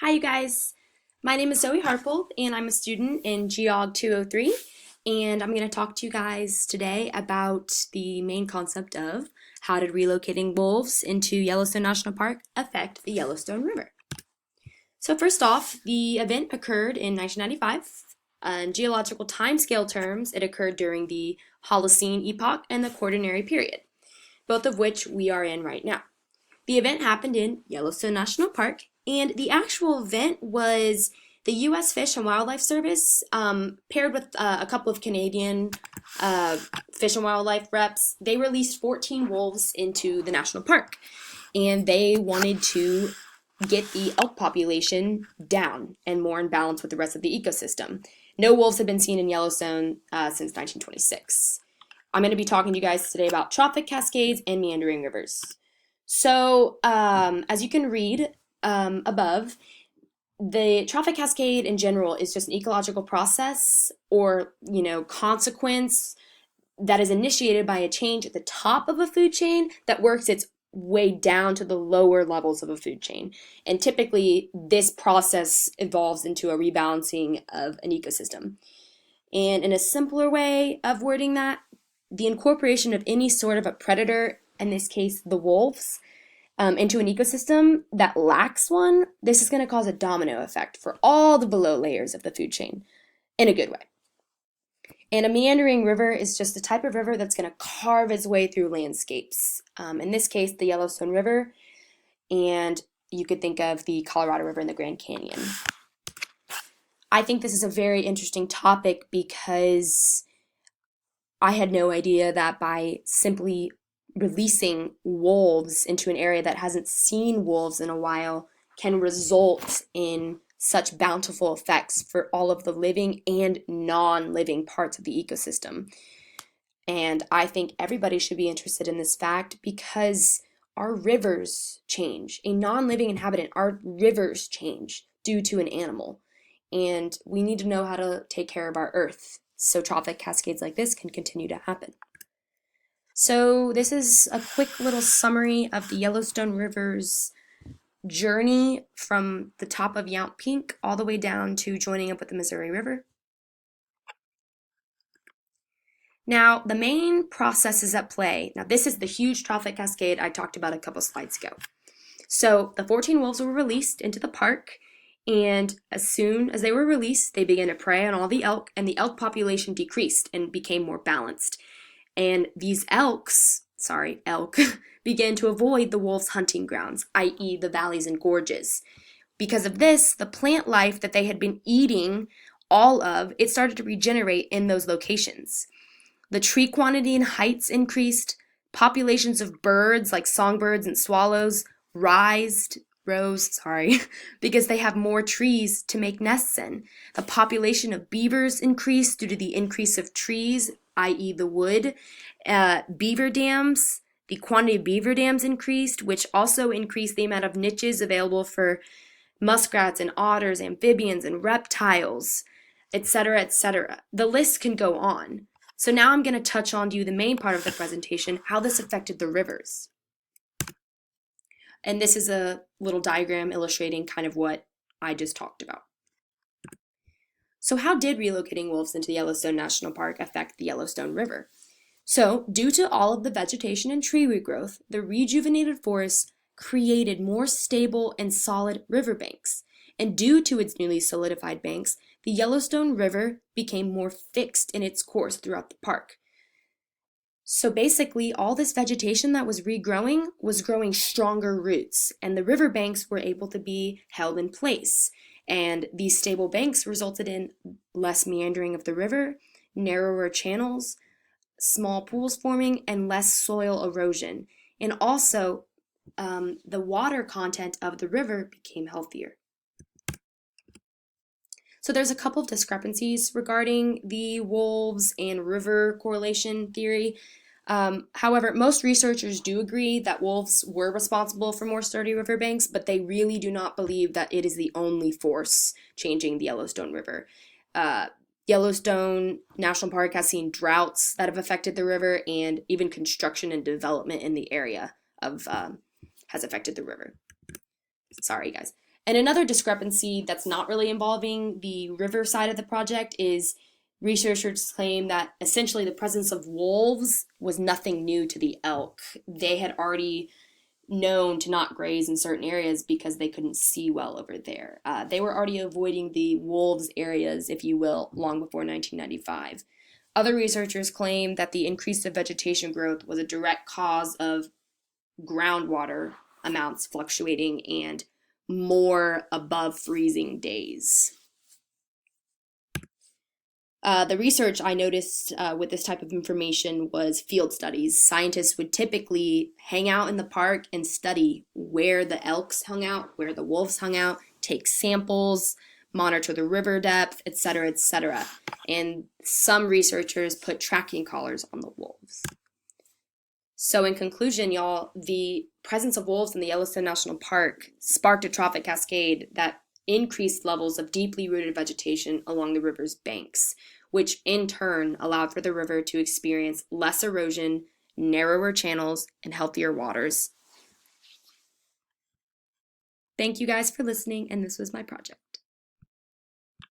Hi, you guys. My name is Zoe Harpold, and I'm a student in Geog 203. And I'm going to talk to you guys today about the main concept of how did relocating wolves into Yellowstone National Park affect the Yellowstone River. So first off, the event occurred in 1995. In geological timescale terms, it occurred during the Holocene epoch and the Quaternary period, both of which we are in right now. The event happened in Yellowstone National Park, and the actual event was the U.S. Fish and Wildlife Service paired with a couple of Canadian fish and wildlife reps. They released 14 wolves into the national park, and they wanted to get the elk population down and more in balance with the rest of the ecosystem. No wolves have been seen in Yellowstone since 1926. I'm going to be talking to you guys today about trophic cascades and meandering rivers. So, as you can read above, the trophic cascade in general is just an ecological process or, consequence that is initiated by a change at the top of a food chain that works its way down to the lower levels of a food chain. And typically, this process evolves into a rebalancing of an ecosystem. And in a simpler way of wording that, the incorporation of any sort of a predator, in this case, the wolves, into an ecosystem that lacks one, this is going to cause a domino effect for all the below layers of the food chain in a good way. And a meandering river is just a type of river that's going to carve its way through landscapes. In this case, the Yellowstone River, and you could think of the Colorado River and the Grand Canyon. I think this is a very interesting topic because I had no idea that by simply releasing wolves into an area that hasn't seen wolves in a while can result in such bountiful effects for all of the living and non-living parts of the ecosystem. And I think everybody should be interested in this fact because our rivers change. A non-living inhabitant, our rivers change due to an animal. And we need to know how to take care of our earth so trophic cascades like this can continue to happen. So this is a quick little summary of the Yellowstone River's journey from the top of Yount Peak all the way down to joining up with the Missouri River. Now, the main processes at play. Now, this is the huge trophic cascade I talked about a couple slides ago. So the 14 wolves were released into the park, and as soon as they were released, they began to prey on all the elk, and the elk population decreased and became more balanced. And these elk, began to avoid the wolves' hunting grounds, i.e. the valleys and gorges. Because of this, the plant life that they had been eating all of, it started to regenerate in those locations. The tree quantity and heights increased, populations of birds like songbirds and swallows rose, because they have more trees to make nests in. The population of beavers increased due to the increase of trees, i.e. the wood. Beaver dams, the quantity of beaver dams increased, which also increased the amount of niches available for muskrats and otters, amphibians and reptiles, etc., etc. The list can go on. So now I'm going to touch on the main part of the presentation, how this affected the rivers. And this is a little diagram illustrating kind of what I just talked about. So how did relocating wolves into Yellowstone National Park affect the Yellowstone River? So, due to all of the vegetation and tree regrowth, the rejuvenated forest created more stable and solid riverbanks. And due to its newly solidified banks, the Yellowstone River became more fixed in its course throughout the park. So basically, all this vegetation that was regrowing was growing stronger roots, and the riverbanks were able to be held in place. And these stable banks resulted in less meandering of the river, narrower channels, small pools forming, and less soil erosion. And also, the water content of the river became healthier. So there's a couple of discrepancies regarding the wolves and river correlation theory. However, most researchers do agree that wolves were responsible for more sturdy riverbanks, but they really do not believe that it is the only force changing the Yellowstone River. Yellowstone National Park has seen droughts that have affected the river, and even construction and development in the area has affected the river. Sorry, guys. And another discrepancy that's not really involving the river side of the project is researchers claim that essentially the presence of wolves was nothing new to the elk. They had already known to not graze in certain areas because they couldn't see well over there. They were already avoiding the wolves areas, if you will, long before 1995. Other researchers claim that the increase of vegetation growth was a direct cause of groundwater amounts fluctuating and more above freezing days. The research I noticed with this type of information was field studies. Scientists would typically hang out in the park and study where the elks hung out, where the wolves hung out, take samples, monitor the river depth, etc., etc. And some researchers put tracking collars on the wolves. So in conclusion, y'all, the presence of wolves in the Yellowstone National Park sparked a trophic cascade that increased levels of deeply rooted vegetation along the river's banks, which in turn allowed for the river to experience less erosion, narrower channels, and healthier waters. Thank you guys for listening, and this was my project.